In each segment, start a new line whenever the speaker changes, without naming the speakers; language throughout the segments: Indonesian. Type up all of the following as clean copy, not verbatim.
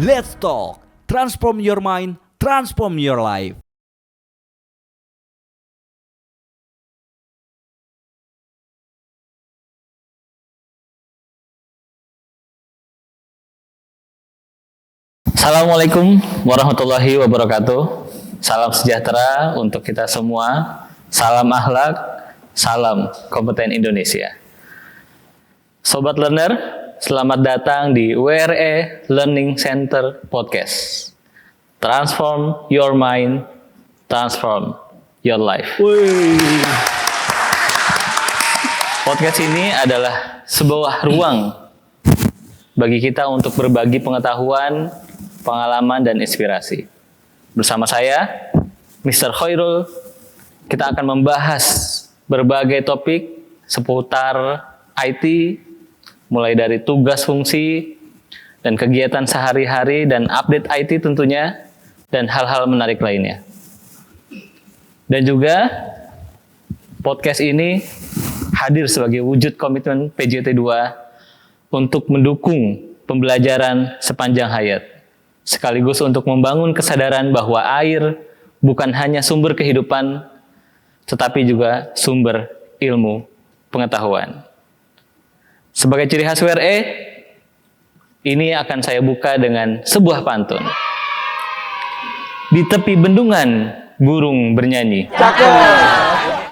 Let's talk. Transform your mind, transform your life.
Assalamualaikum warahmatullahi wabarakatuh. Salam sejahtera untuk kita semua. Salam akhlak, salam kompeten Indonesia. Sobat learner, selamat datang di WRE Learning Center Podcast. Transform your mind, transform your life. Podcast ini adalah sebuah ruang bagi kita untuk berbagi pengetahuan, pengalaman, dan inspirasi. Bersama saya, Mr. Khairul, kita akan membahas berbagai topik seputar IT, mulai dari tugas fungsi, dan kegiatan sehari-hari, dan update IT tentunya, dan hal-hal menarik lainnya. Dan juga, podcast ini hadir sebagai wujud komitmen PJT 2 untuk mendukung pembelajaran sepanjang hayat, sekaligus untuk membangun kesadaran bahwa air bukan hanya sumber kehidupan, tetapi juga sumber ilmu pengetahuan. Sebagai ciri khas WRE, ini akan saya buka dengan sebuah pantun. Di tepi bendungan, burung bernyanyi. Cakep.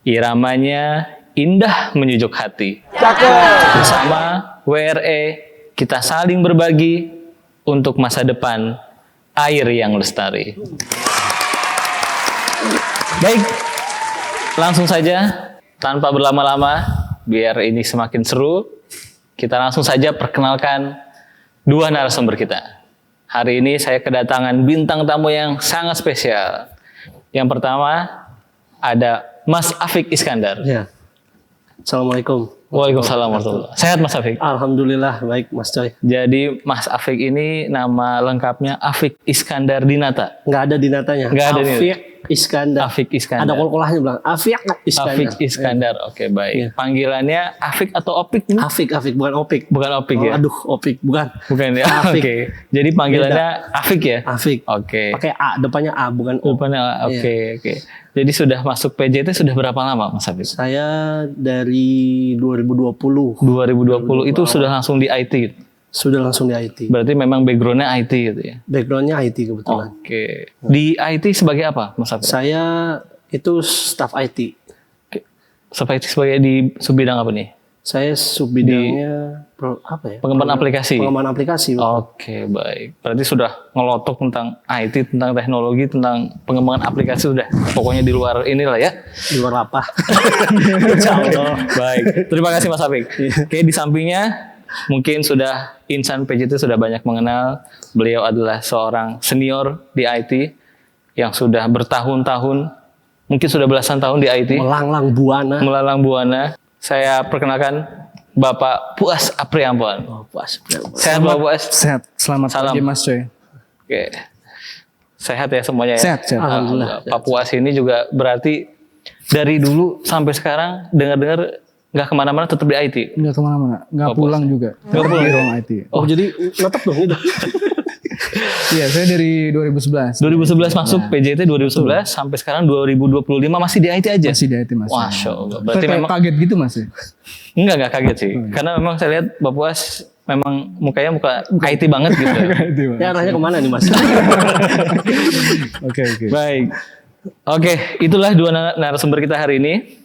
Iramanya indah menyujuk hati. Cakep. Bersama WRE, kita saling berbagi untuk masa depan air yang lestari. Baik, langsung saja tanpa berlama-lama, biar ini semakin seru, kita langsung saja perkenalkan dua narasumber kita. Hari ini saya kedatangan bintang tamu yang sangat spesial. Yang pertama ada Mas Afiq Iskandar.
Ya. Assalamualaikum.
Waalaikumsalam warahmatullahi. Sehat Mas Afiq?
Alhamdulillah baik Mas Coy.
Jadi Mas Afiq ini nama lengkapnya Afiq Iskandar Dinata.
Nggak ada dinatanya.
Nggak ada
Afiq Iskandar.
Afiq Iskandar.
Ada kol-kolahnya bilang Afiq Iskandar.
Afiq Iskandar. Oke, baik.
Ya.
Panggilannya Afiq atau Opik ini?
Afiq bukan Opik.
Bukan Opik ya?
Aduh, Opik bukan.
Bukan ya.
Afiq.
Oke. Jadi panggilannya Afiq ya?
Afiq.
Oke.
Pakai A, depannya A bukan O.
Depannya oke. Jadi sudah masuk PJT sudah berapa lama Mas Afiq?
Saya dari 2020.
2020 itu sudah langsung di IT gitu?
Sudah langsung di IT.
Berarti memang backgroundnya IT gitu ya?
Backgroundnya IT kebetulan.
Oke. Di IT sebagai apa Mas Afiq?
Saya itu staff IT.
Sebagai di subbidang apa nih?
Saya subbidangnya apa ya?
Pengembangan aplikasi.
Pengembangan aplikasi.
Oke, baik. Berarti sudah ngelotok tentang IT, tentang teknologi, tentang pengembangan aplikasi sudah. Pokoknya di luar inilah ya.
Di luar apa?
Baik. Terima kasih Mas Afiq. Oke, di sampingnya mungkin sudah insan PJT sudah banyak mengenal. Beliau adalah seorang senior di IT yang sudah bertahun-tahun, mungkin sudah belasan tahun di IT.
Melanglang buana.
Saya perkenalkan Bapak Puas Apriampon.
Oh, puas.
Sehat Bapak Puas?
Sehat, selamat
Salam.
pagi Mas Coy.
Oke. Sehat ya semuanya ya?
Sehat.
Alhamdulillah.
Pak Puas ini juga berarti dari dulu sampai sekarang dengar-dengar nggak kemana-mana tetap di IT?
Nggak kemana-mana, nggak
Oh,
pulang juga.
Nggak pulang?
Di ruang IT.
Oh, jadi tetap dong itu.
Iya, saya dari 2011.
2011 masuk PJT 2011 sampai sekarang 2025 masih di IT aja?
Masih di IT Mas.
Masya Allah. Berarti
Kayak
memang
kaget gitu Mas ya?
enggak kaget sih. Karena memang saya lihat Bapak Puas memang mukanya muka IT banget gitu.
Itu, Mas.
Ya arahnya kemana nih Mas?
Oke.
Baik. Oke, itulah dua narasumber kita hari ini.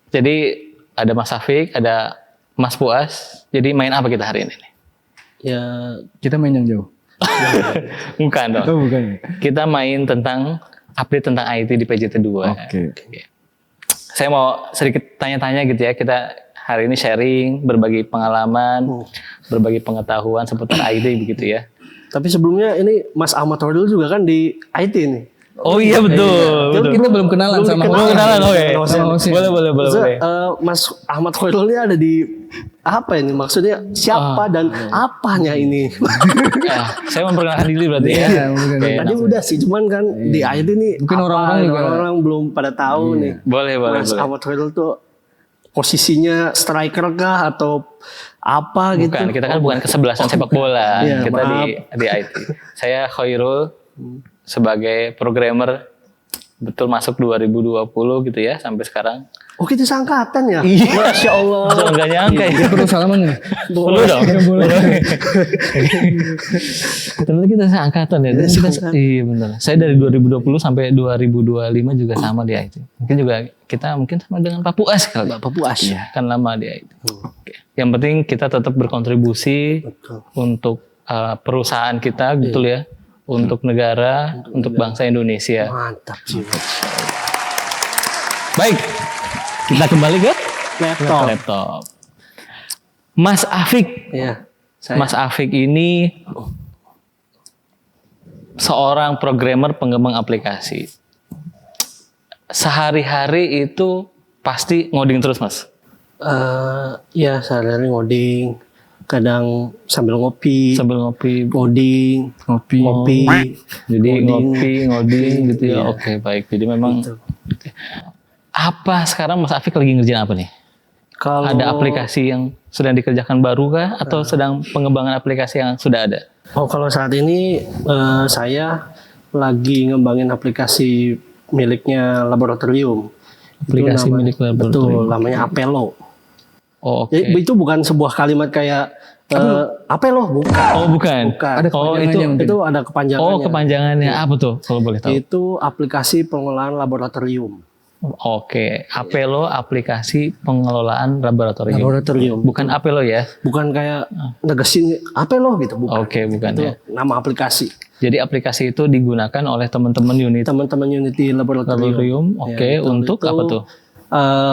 Jadi ada Mas Afiq, ada Mas Puas. Jadi main apa kita hari ini?
Ya
Kita main yang jauh.
Bukan dong.
Oh bukan.
Kita main tentang update tentang IT di PJT 2.
Oke.
Saya mau sedikit tanya-tanya gitu ya. Kita hari ini sharing, berbagi pengalaman, berbagi pengetahuan seputar IT begitu ya.
tapi sebelumnya ini Mas Ahmad Khairul juga kan di IT nih.
Oh iya betul. betul.
Kita belum kenalan sama
Belum kenalan, oke.
Host-nya.
Boleh.
Maksudnya, Mas Ahmad Khairul ini ada di apa ini? Maksudnya siapa dan apanya ini?
Ya, saya memperkenalkan diri berarti ya.
Iya, mungkin.
Oke,
Tadi udah sih, cuman kan di IT nih
Mungkin
apa,
orang-orang juga-
orang-orang belum pada tahu nih.
boleh.
Mas Ahmad Khairul tuh posisinya striker kah atau apa gitu.
Bukan, kita kan bukan kesebelasan sepak bola.
Iya,
Kita di IT. Saya Khairul sebagai programmer, betul masuk 2020 gitu ya sampai sekarang.
Oh, kita seangkatan ya?
Iya.
Masya Allah.
So, nggak nyangka ya.
Kita perlu salaman nih.
Perlu dong. Ternyata kita seangkatan ya. Dan iya benar. Saya dari 2020 sampai 2025 juga sama di IT. Mungkin juga kita sama dengan Pak Puas kali.
Pak Puas.
Iya, kan lama di IT. Oke. Yang penting kita tetap berkontribusi untuk perusahaan kita betul ya. Untuk negara, untuk bangsa Indonesia.
Mantap sih.
Baik. Kita kembali ke
Laptop.
Mas Afik.
Iya.
Mas Afik ini seorang programmer pengembang aplikasi. Sehari-hari itu pasti ngoding terus, Mas.
Ya sehari-hari ngoding. Kadang sambil ngopi.
Sambil ngopi,
Ngoding. Ngopi.
jadi
Ngoding.
ngoding gitu ya.
Iya.
Oke, baik. Jadi memang
Gitu.
apa sekarang Mas Afik lagi ngerjain apa nih?
Kalau
Ada aplikasi yang sedang dikerjakan baru kah atau sedang pengembangan aplikasi yang sudah ada?
kalau saat ini saya lagi ngembangin aplikasi miliknya laboratorium.
Aplikasi milik laboratorium.
Betul, namanya Apelo.
Oh, oke.
Jadi, itu bukan sebuah kalimat kayak Apelo, bukan.
Oh, bukan.
Bukan.
Ada
Oh,
kepanjangannya mungkin.
Itu ada kepanjangannya.
Oh, kepanjangannya apa tuh kalau boleh tahu?
Itu aplikasi pengelolaan laboratorium.
Oke, Apelo aplikasi pengelolaan laboratorium.
Laboratorium.
Bukan Apelo ya?
Bukan kayak negesin Apelo gitu, bukan.
Oke, bukan
Itu
ya.
nama aplikasi.
Jadi aplikasi itu digunakan oleh teman-teman unit
Teman-teman Unity laboratorium.
laboratorium. Oke,
Ya, betul.
untuk
Itu,
apa tuh?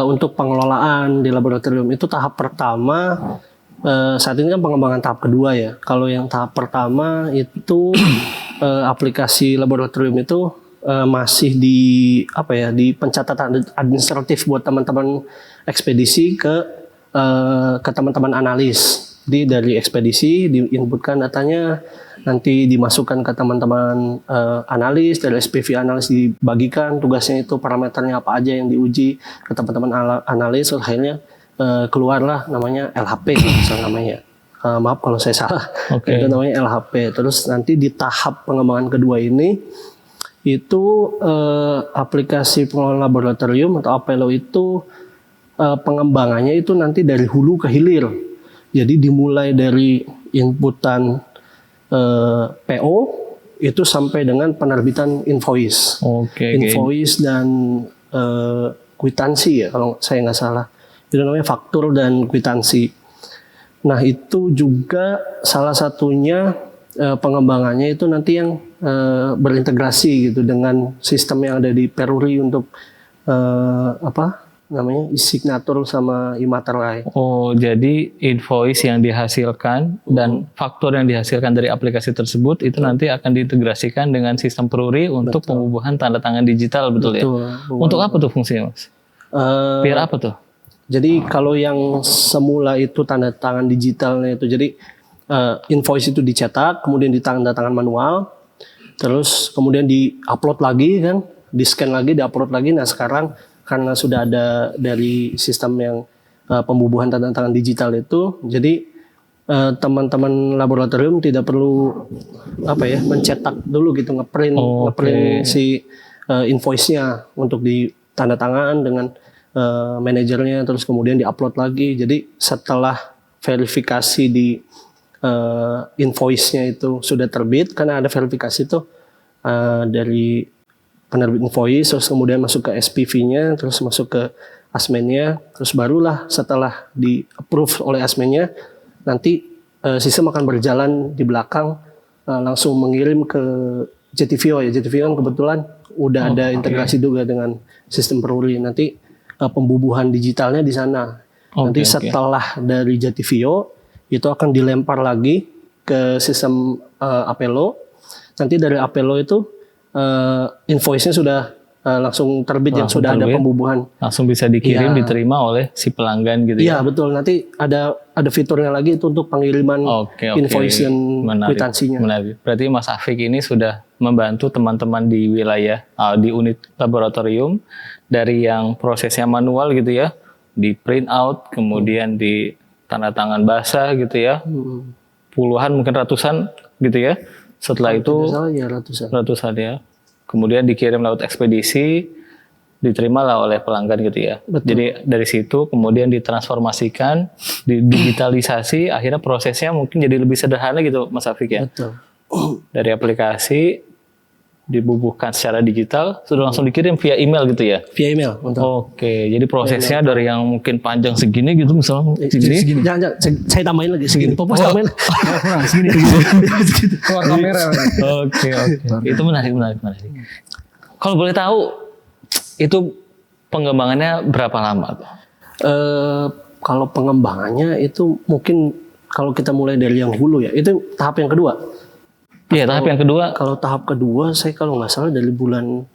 Untuk pengelolaan di laboratorium itu tahap pertama. Saat ini kan pengembangan tahap kedua ya. Kalau yang tahap pertama itu aplikasi laboratorium itu masih di di pencatatan administratif buat teman-teman ekspedisi ke teman-teman analis. Jadi dari ekspedisi diinputkan datanya, nanti dimasukkan ke teman-teman analis, dari SPV analis dibagikan tugasnya itu parameternya apa aja yang diuji ke teman-teman analis, terus akhirnya keluarlah namanya LHP misalnya namanya. Maaf kalau saya salah.
Oke.
Itu namanya LHP. Terus nanti di tahap pengembangan kedua ini itu aplikasi pengelolaan laboratorium atau Apelo itu pengembangannya itu nanti dari hulu ke hilir. Jadi dimulai dari inputan PO itu sampai dengan penerbitan invoice.
Oke.
Invoice dan kwitansi ya kalau saya nggak salah. Itu namanya faktur dan kwitansi. Nah itu juga salah satunya pengembangannya itu nanti yang berintegrasi gitu dengan sistem yang ada di Peruri untuk signatur sama imaterai.
Oh, jadi invoice yang dihasilkan dan faktur yang dihasilkan dari aplikasi tersebut itu nanti akan diintegrasikan dengan sistem Peruri untuk pembubuhan tanda tangan digital, betul ya? Untuk apa tuh fungsinya, Mas? Biar apa tuh?
Jadi kalau yang semula itu tanda tangan digitalnya itu, jadi invoice itu dicetak, kemudian ditanda tangan manual, terus kemudian di-upload lagi kan, di-scan lagi, di-upload lagi. Nah sekarang karena sudah ada dari sistem yang pembubuhan tanda tangan digital itu, jadi teman-teman laboratorium tidak perlu mencetak dulu gitu, ngeprint si invoice-nya untuk ditanda tangan dengan manajernya, terus kemudian diupload lagi. Jadi setelah verifikasi di invoice-nya itu sudah terbit, karena ada verifikasi tuh dari penerbit invoice, terus kemudian masuk ke SPV-nya, terus masuk ke asmennya, terus barulah setelah di approve oleh asmennya, nanti sistem akan berjalan di belakang langsung mengirim ke JTVO ya. JTVO kan kebetulan udah ada integrasi juga dengan sistem Peruri. Nanti pembubuhan digitalnya di sana. Nanti setelah dari JTVO itu akan dilempar lagi ke sistem Apelo. Nanti dari Apelo itu invoice-nya sudah langsung terbit, yang sudah ada pembubuhan.
Langsung bisa dikirim, diterima oleh si pelanggan gitu ya?
Iya betul. Nanti ada fiturnya lagi itu untuk pengiriman invoice dan kwitansinya.
Menarik. Berarti Mas Afik ini sudah membantu teman-teman di wilayah, di unit laboratorium, dari yang prosesnya manual gitu ya, di print out, kemudian di tanda tangan basah gitu ya. Puluhan mungkin ratusan gitu ya. Setelah itu
Tidak salah ya ratusan.
ratusan ya. Kemudian dikirim lewat ekspedisi, diterimalah oleh pelanggan gitu ya. Jadi dari situ kemudian ditransformasikan, didigitalisasi, akhirnya prosesnya mungkin jadi lebih sederhana gitu Mas Afik ya.
Betul.
Dari aplikasi dibubuhkan secara digital, sudah langsung dikirim via email gitu ya.
Via email. Betul.
Oke, jadi prosesnya dari yang mungkin panjang segini gitu misalnya
Segini. Jangan, saya tambahin lagi segini. Popos tambahin.
Kurang segini. Keluar kamera.
Oke. Itu menarik. Kalau boleh tahu itu pengembangannya berapa lama tuh?
Kalau pengembangannya itu mungkin kalau kita mulai dari yang hulu ya, itu tahap yang kedua.
Iya, tahap yang kedua.
Kalau tahap kedua saya kalau nggak salah dari bulan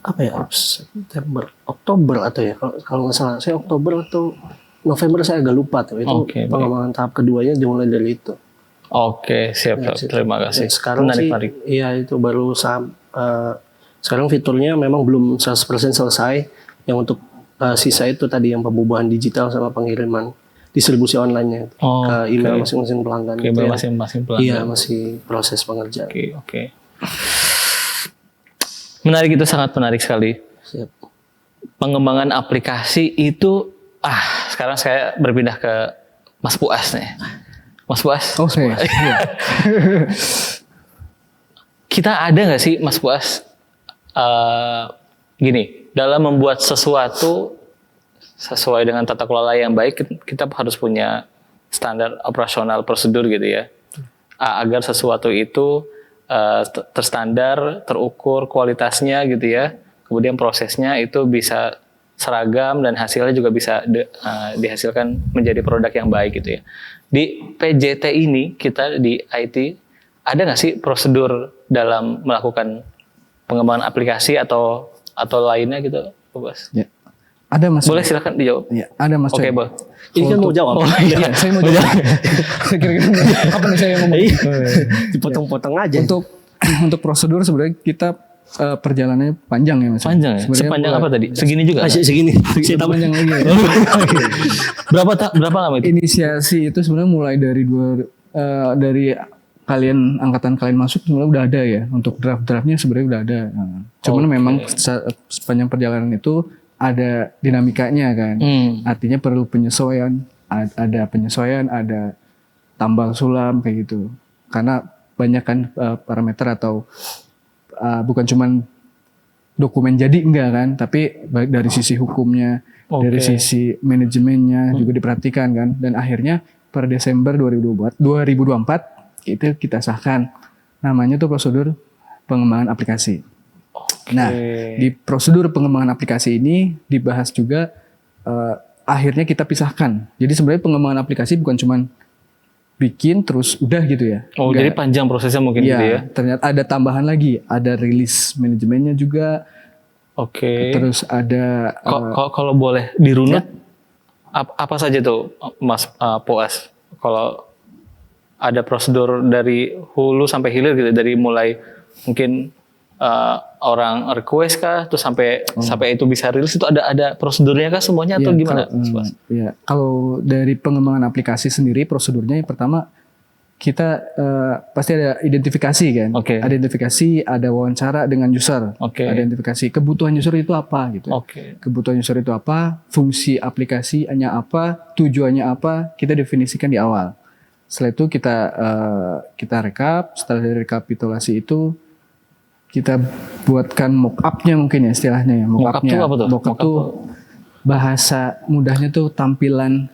apa ya, September, Oktober atau ya kalau nggak salah saya Oktober atau November, saya agak lupa tuh. Itu
Oke,
pengembangan tahap keduanya dimulai dari itu.
Oke, siap. Terima kasih.
Sekarang
Menarik.
iya itu baru sekarang fiturnya memang belum 100% selesai. Yang untuk sisa itu tadi yang pembubuhan digital sama pengiriman distribusi online-nya ke email masing-masing pelanggan.
Oke,
gitu ya.
masing-masing pelanggan.
Iya, masih proses pengerjaan.
Oke. Menarik, itu sangat menarik sekali.
Siap.
Pengembangan aplikasi itu sekarang saya berpindah ke Mas Puas nih. Mas Puas.
Oh, saya. Iya.
Kita ada nggak sih Mas Puas gini, dalam membuat sesuatu sesuai dengan tata kelola yang baik, kita harus punya standar operasional prosedur gitu ya, agar sesuatu itu terstandar, terukur kualitasnya gitu ya, kemudian prosesnya itu bisa seragam dan hasilnya juga bisa dihasilkan menjadi produk yang baik gitu ya. Di PJT ini kita di IT ada nggak sih prosedur dalam melakukan pengembangan aplikasi atau lainnya gitu, Bos?
Ya. Ada Mas.
Boleh silakan dijawab.
Ya, ada Mas.
Oke, Bos.
Ini kan mau jawab.
Iya, saya mau jawab. Saya kira-kira apa nih saya ngomong?
Dipotong-potong aja.
Untuk prosedur sebenarnya kita perjalanannya panjang ya Mas.
Panjang ya?
Sebenarnya
Sepanjang apa tadi? Segini juga?
Masih segini. Saya tambah.
Panjang lagi. Ya.
Berapa lama itu?
Inisiasi itu sebenarnya mulai dari angkatan kalian masuk sebenarnya udah ada ya, untuk draftnya sebenarnya udah ada. Cuman memang sepanjang perjalanan itu ada dinamikanya kan. Artinya perlu penyesuaian, ada tambal sulam kayak gitu. Karena banyak kan parameter atau bukan cuman dokumen jadi enggak kan, tapi baik dari sisi hukumnya, dari sisi manajemennya juga diperhatikan kan. Dan akhirnya pada Desember 2024 itu kita sahkan, namanya tuh prosedur pengembangan aplikasi. Nah, di prosedur pengembangan aplikasi ini dibahas juga akhirnya kita pisahkan. Jadi sebenarnya pengembangan aplikasi bukan cuman bikin terus udah gitu ya.
Enggak. Jadi panjang prosesnya mungkin gitu ya.
Ternyata ada tambahan lagi, ada rilis manajemennya juga. Terus ada
kalau boleh dirunut apa saja tuh Mas Puas? Kalau ada prosedur dari hulu sampai hilir gitu, dari mulai mungkin orang request kah, terus sampai itu bisa rilis, itu ada prosedurnya kah semuanya atau gimana?
Kalau dari pengembangan aplikasi sendiri prosedurnya yang pertama kita pasti ada identifikasi kan, identifikasi, ada wawancara dengan user, identifikasi kebutuhan user itu apa gitu, kebutuhan user itu apa, fungsi aplikasinya apa, tujuannya apa, kita definisikan di awal. Setelah itu kita rekap. Setelah dari rekapitulasi itu kita buatkan mock-up-nya mungkin ya istilahnya ya.
Mock-up itu apa tuh?
Mock-up itu bahasa mudahnya tuh tampilan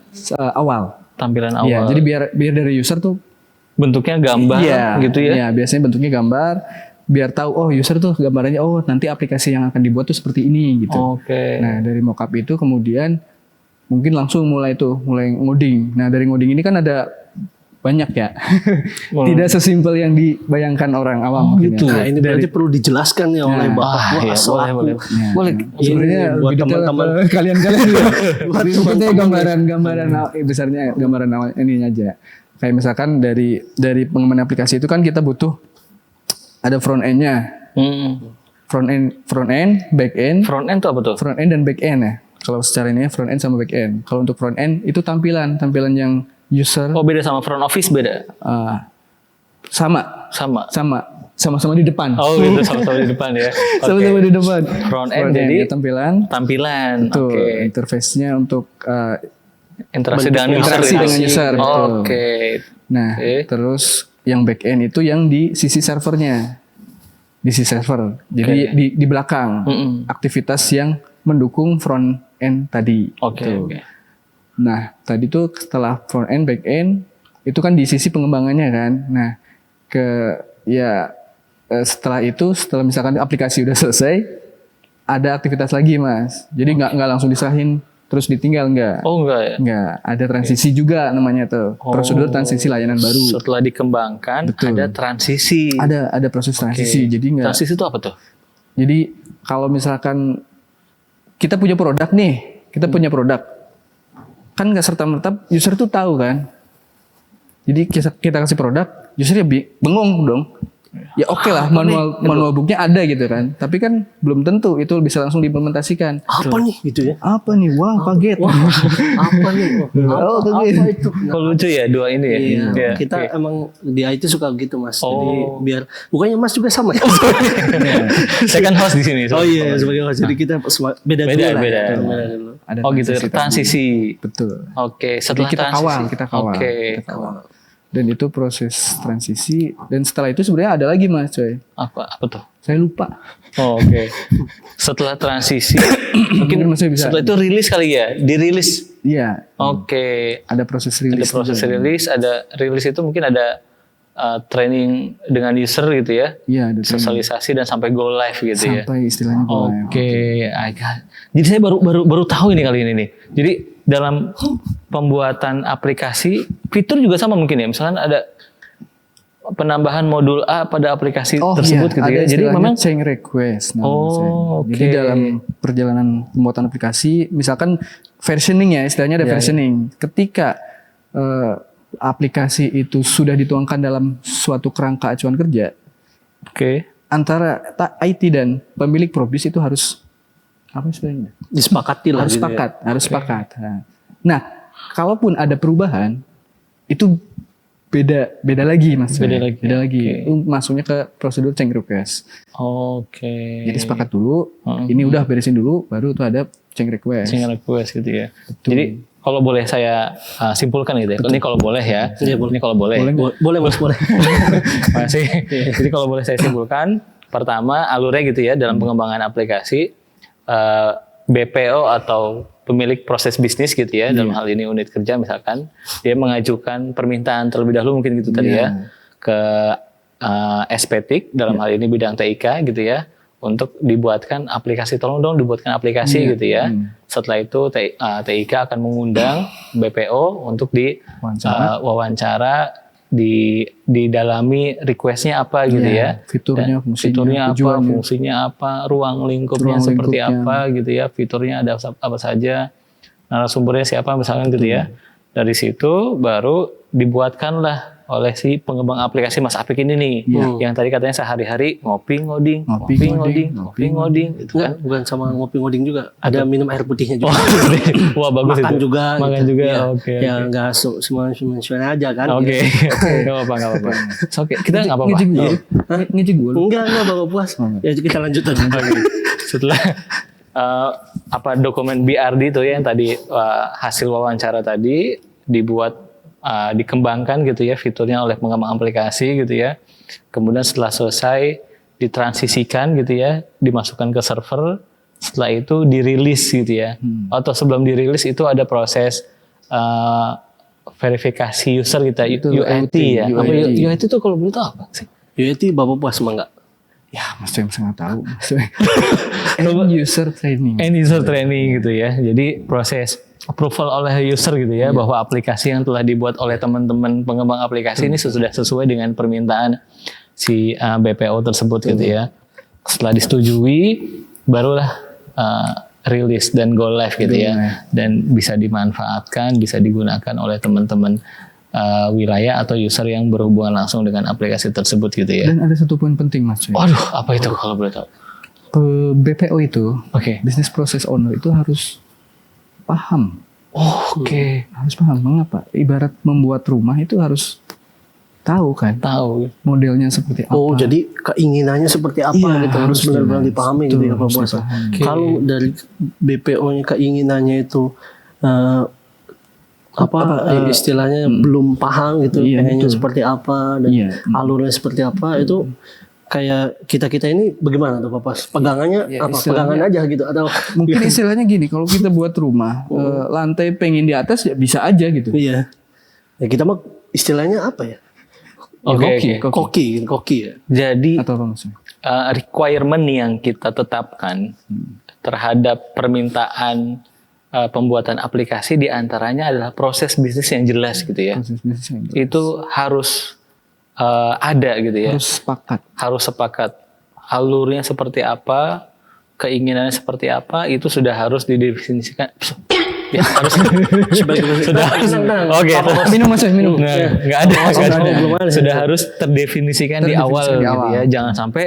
awal.
Tampilan awal.
Ya, jadi biar dari user tuh
bentuknya gambar gitu ya.
Iya, biasanya bentuknya gambar biar tahu user tuh gambarannya nanti aplikasi yang akan dibuat tuh seperti ini gitu. Nah, dari mock-up itu kemudian mungkin langsung mulai ngoding. Nah, dari ngoding ini kan ada banyak ya. Tidak sesimpel yang dibayangkan orang awam.
Gitu. Nah, ini berarti perlu dijelaskan ya oleh Bapak
boleh.
Sebenarnya
buat teman-teman
kalian sepertinya gambaran besarnya, gambaran awal ini aja. Kayak misalkan dari pengembangan aplikasi itu kan kita butuh ada front end-nya. Front end, back end.
Front end itu apa tuh?
Front end dan back end ya. Kalau secara ini front end sama back end. Kalau untuk front end itu tampilan yang user
Oh beda sama front office beda.
sama
Sama.
sama-sama di depan.
Oh gitu sama-sama di depan ya. Oke.
Sama-sama di depan.
Front end jadi
ya, tampilan.
Oke.
Interface-nya untuk
Interaksi dengan
user. Betul.
Oke.
Nah, terus yang back end itu yang di sisi servernya. Di sisi server. Jadi di belakang aktivitas yang mendukung front end tadi.
Oke.
Gitu. Nah, tadi tuh setelah front end, back end itu kan di sisi pengembangannya kan. Nah, setelah misalkan aplikasi udah selesai, ada aktivitas lagi Mas. Jadi nggak langsung diserahin terus ditinggal nggak.
Oh enggak ya?
Nggak, ada transisi juga namanya tuh. Prosedur transisi layanan baru.
Setelah dikembangkan ada transisi.
Ada proses transisi. Jadi nggak.
Transisi itu apa tuh?
Jadi kalau misalkan kita punya produk nih, kan nggak serta-merta user tuh tahu kan. Jadi kita kasih produk, usernya bengong dong. Ya oke lah, manual booknya ada gitu kan. Tapi kan belum tentu itu bisa langsung diimplementasikan.
Apa nih gitu ya?
Apa nih? Wah, kaget.
Apa nih? Apa itu?
Kok lucu ya dua ini ya?
Iya, kita emang di IT suka gitu Mas. Jadi biar bukannya Mas juga sama ya?
Saya kan host di sini.
Oh iya, sebagai host. Jadi kita beda dulu lah.
Beda.
Ada
Oh gitu, transisi.
Betul.
Oke,
Jadi
setelah
kita kawal.
Oke.
Kita kawal. Dan itu proses transisi. Dan setelah itu sebenarnya ada lagi Mas coy.
Apa tuh?
Saya lupa.
Oh, oke. Setelah transisi, mungkin
Mas bisa.
setelah itu rilis kali ya, dirilis.
Iya.
Oke.
Ada proses rilis.
Ada proses rilis, ada rilis itu mungkin ada training dengan user gitu ya.
Iya, ada
sosialisasi dan sampai go live gitu ya.
Sampai istilahnya go live.
Oke, jadi saya baru tahu ini kali ini nih. Jadi dalam pembuatan aplikasi, fitur juga sama mungkin ya. Misalkan ada penambahan modul A pada aplikasi tersebut gitu ya. Jadi memang
change request.
oke.
Jadi dalam perjalanan pembuatan aplikasi, misalkan versioning ya, istilahnya ada versioning. Ketika aplikasi itu sudah dituangkan dalam suatu kerangka acuan kerja, antara IT dan pemilik Probis itu harus apa istilahnya?
Disepakati lah.
Harus sepakat. Nah, kalaupun ada perubahan, itu beda lagi Mas. Beda lagi. Masuknya ke prosedur change request.
Oke.
Jadi sepakat dulu, ini udah beresin dulu, baru tuh ada change request.
Change request gitu ya.
Betul.
Jadi kalau boleh saya simpulkan gitu ya. Betul. Ini kalau boleh ya.
Iya, boleh.
Ini kalau boleh.
Boleh Mas, boleh.
Masih. Jadi kalau boleh saya simpulkan, pertama alurnya gitu ya dalam pengembangan aplikasi, BPO atau pemilik proses bisnis gitu ya, dalam hal ini unit kerja misalkan, dia mengajukan permintaan terlebih dahulu mungkin gitu tadi ya, ke SPTIK dalam hal ini bidang TIK gitu ya, untuk dibuatkan aplikasi, tolong dong dibuatkan aplikasi gitu ya. Setelah itu TIK akan mengundang BPO untuk wawancara, didalami requestnya apa gitu ya,
fiturnya apa,
fungsinya apa, ruang lingkupnya seperti apa gitu ya, fiturnya ada apa saja, narasumbernya siapa misalkan gitu ya. Dari situ baru dibuatkanlah oleh si pengembang aplikasi Mas Apik ini nih, yang tadi katanya sehari-hari ngopi ngoding itu kan.
Bukan sama ngopi ngoding juga, ada minum air putihnya juga.
Wah bagus
makan
itu.
juga.
Makan juga.
Ya,
Oke.
Ya nggak semua aja kan.
Oke. Nggak apa-apa. Oke, kita nggak apa-apa.
Ngejek gue.
Enggak bapak puas. Ya kita lanjut aja.
Setelah dokumen BRD itu ya yang tadi hasil wawancara tadi dibuat, dikembangkan gitu ya fiturnya oleh pengembang aplikasi gitu ya. Kemudian setelah selesai ditransisikan gitu ya, dimasukkan ke server. Setelah itu dirilis gitu ya. Atau sebelum dirilis itu ada proses verifikasi user kita, UAT ya. UAT itu kalau boleh tahu apa sih?
UAT bapak puas mah enggak?
Ya, Mas Cem sangat tahu. End user training
gitu ya. Jadi proses approval oleh user gitu ya, bahwa aplikasi yang telah dibuat oleh teman-teman pengembang aplikasi ini sudah sesuai dengan permintaan si BPO tersebut gitu ya. Setelah disetujui, barulah rilis dan go live gitu ya, dan bisa dimanfaatkan, bisa digunakan oleh teman-teman wilayah atau user yang berhubungan langsung dengan aplikasi tersebut gitu ya.
Dan ada satu poin penting Mas.
Waduh, apa itu kalau boleh tahu?
BPO itu, Business Process Owner itu harus paham.
Oke.
Harus paham. Mengapa? Ibarat membuat rumah itu harus tahu kan
Tahu.
modelnya seperti apa.
Oh, jadi keinginannya seperti apa
Iya,
gitu harus
harus
benar-benar
jelas.
dipahami
Betul,
gitu ya Pak
harus
Bos.
dipahami.
Kalau dari BPO-nya keinginannya itu istilahnya belum paham gitu,
Iya,
pengennya
betul.
seperti apa dan
Iya.
alurnya seperti apa itu kayak kita ini bagaimana tuh Pak Bos? Pegangannya
Ya,
apa?
istilahnya-
Pegangan aja gitu atau
Mungkin istilahnya gini, kalau kita buat rumah, lantai pengen di atas ya bisa aja gitu.
iya. Ya kita mah istilahnya apa ya?
Oke.
Koki ya.
Jadi
Atau apa maksudnya?
requirement yang kita tetapkan terhadap permintaan pembuatan aplikasi diantaranya adalah proses bisnis yang jelas gitu ya.
Proses bisnisnya itu.
Itu harus ada gitu ya.
Harus sepakat.
Harus sepakat. Alurnya seperti apa, keinginannya seperti apa, itu sudah harus didefinisikan. Ya, harus sudah harus. Oke.
Minum mas, minum.
Nggak ada.
belum ada.
Sudah harus terdefinisikan di awal,
Terdefinisikan di
gitu
awal.
ya. Jangan sampai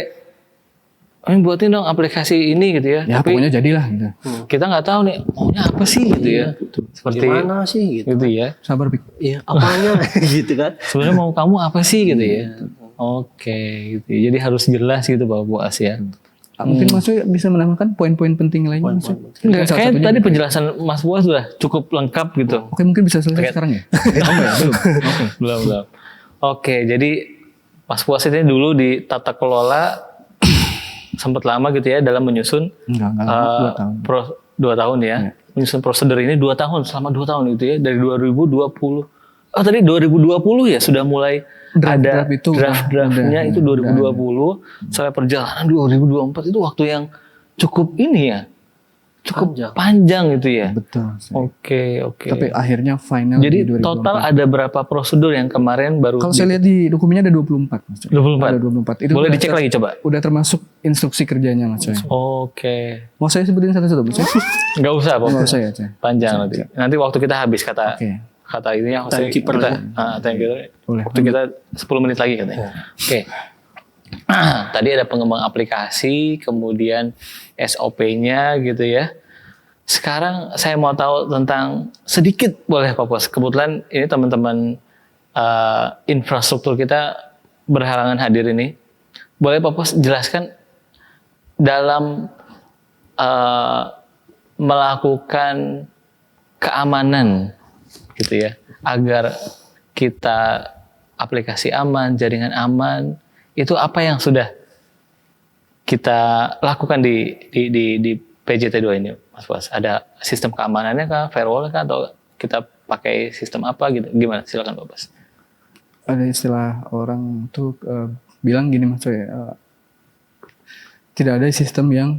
buatin dong aplikasi ini gitu ya.
Ya
Tapi
pokoknya jadilah gitu.
kita nggak tahu nih maunya apa sih gitu ya. Seperti
Gimana sih gitu?
gitu ya.
Sabar Pik.
Iya, apanya gitu kan?
Sebenarnya mau kamu apa sih gitu ya. Oke gitu. Jadi harus jelas gitu Pak Buas ya.
Mungkin Mas Boy bisa menambahkan poin-poin penting lainnya. Mas Boy?
Enggak,
Salah
kayak
satunya-
tadi penjelasan Mas Buas sudah cukup lengkap gitu.
Oke, mungkin bisa selesai sekarang ya? Oh, enggak ya? Belum. Oke.
Belum. Oke, jadi Mas Buas ini dulu di tata kelola sempat lama gitu ya dalam menyusun
Enggak lama, 2 tahun.
2 tahun ya. Menyusun prosedur ini 2 tahun, selama 2 tahun gitu ya dari 2020. Oh tadi 2020 ya sudah mulai ada draft-draftnya itu 2020 sampai perjalanan 2024 itu waktu yang cukup ini ya. Cukup panjang gitu ya.
Betul.
Oke.
Tapi akhirnya final
Jadi
di 2024.
total ada berapa prosedur yang kemarin baru
Kalau saya lihat di dokumennya ada 24. Mas Boy.
24.
Ada 24. Itu
boleh
udah
dicek lagi coba.
Udah termasuk instruksi kerjanya Mas Boy.
Oke.
Mau saya sebutin satu-satu Mas Boy?
Nggak usah, Pak.
Enggak usah ya, Coy.
Panjang nanti. Nanti waktu kita habis kata
Oke.
kata ini ya
Timekeeper
kita,
ya.
timekeeper.
Boleh.
Waktu kita 10 menit lagi katanya. Oke. Tadi ada pengembang aplikasi, kemudian SOP-nya gitu ya. Sekarang saya mau tahu tentang sedikit boleh Pak Pos. Kebetulan ini teman-teman infrastruktur kita berhalangan hadir ini. Boleh Pak Pos jelaskan dalam melakukan keamanan gitu ya, agar kita aplikasi aman, jaringan aman, itu apa yang sudah kita lakukan di PJT2 ini, Mas Bos? Ada sistem keamanannya kah, firewall kah, atau kita pakai sistem apa gitu? Gimana? Silakan Pak Bos.
Ada istilah orang tuh bilang gini Mas Boy, tidak ada sistem yang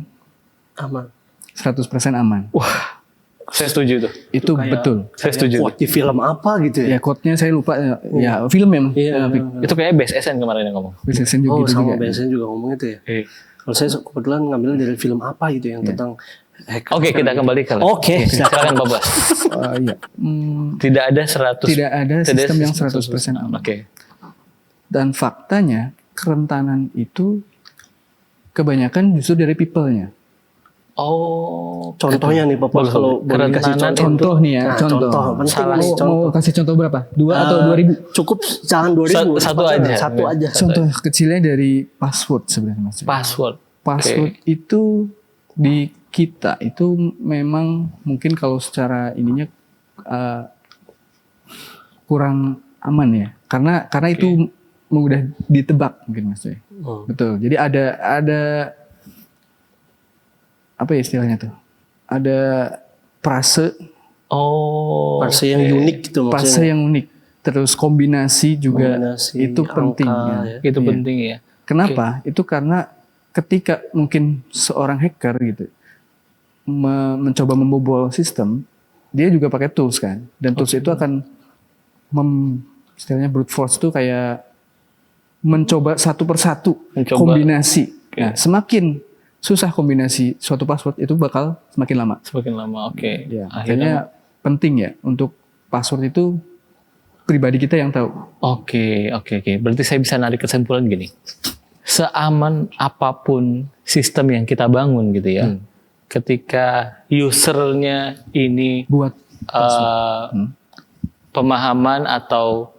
Aman.
100% aman.
Wah, saya setuju tuh.
Itu betul.
Saya setuju.
Quote di film apa gitu ya?
Ya quote-nya saya lupa ya film memang.
Iya,
Itu kayaknya BSSN kemarin yang ngomong.
BSSN
Oh,
juga gitu
sama
juga.
biasanya juga ngomong itu ya. Kalau saya kebetulan ngambil dari film apa gitu yang tentang hacker.
Oke, kita kembali ke
Oke,
silakan Pak Bos.
Iya.
Tidak ada 100.
Tidak ada sistem yang 100% aman.
Oke.
Dan faktanya kerentanan itu kebanyakan justru dari people-nya.
Oh,
Contohnya nih Bapak kalau boleh kasih
Kerentanan
contoh.
Contoh nih ya,
Nah,
contoh.
Penting
Salah.
nih,
Mau kasih contoh berapa? 2 atau 2000?
Cukup jangan 2000.
Satu aja.
Satu aja.
Contoh kecilnya dari password sebenarnya Mas.
password.
Password itu di kita itu memang mungkin kalau secara ininya kurang aman ya. Karena itu mudah ditebak mungkin Mas. Betul. Jadi ada apa ya istilahnya tuh? Ada frase
Oh,
Versi yang unik gitu
frase
maksudnya.
yang unik. Terus kombinasi juga
Kombinasi,
itu
angka,
penting ya.
ya.
itu
Iya.
penting ya.
Kenapa? Itu karena ketika mungkin seorang hacker gitu mencoba membobol sistem, dia juga pakai tools kan, dan tools itu akan istilahnya brute force itu kayak mencoba satu persatu
Mencoba.
kombinasi. Nah, semakin susah kombinasi suatu password itu bakal semakin lama.
Semakin lama, oke.
Ya,
Akhirnya,
makanya penting ya untuk password itu pribadi kita yang tahu.
oke. Berarti saya bisa narik kesimpulan gini. Seaman apapun sistem yang kita bangun gitu ya, ketika usernya ini
Buat
pemahaman atau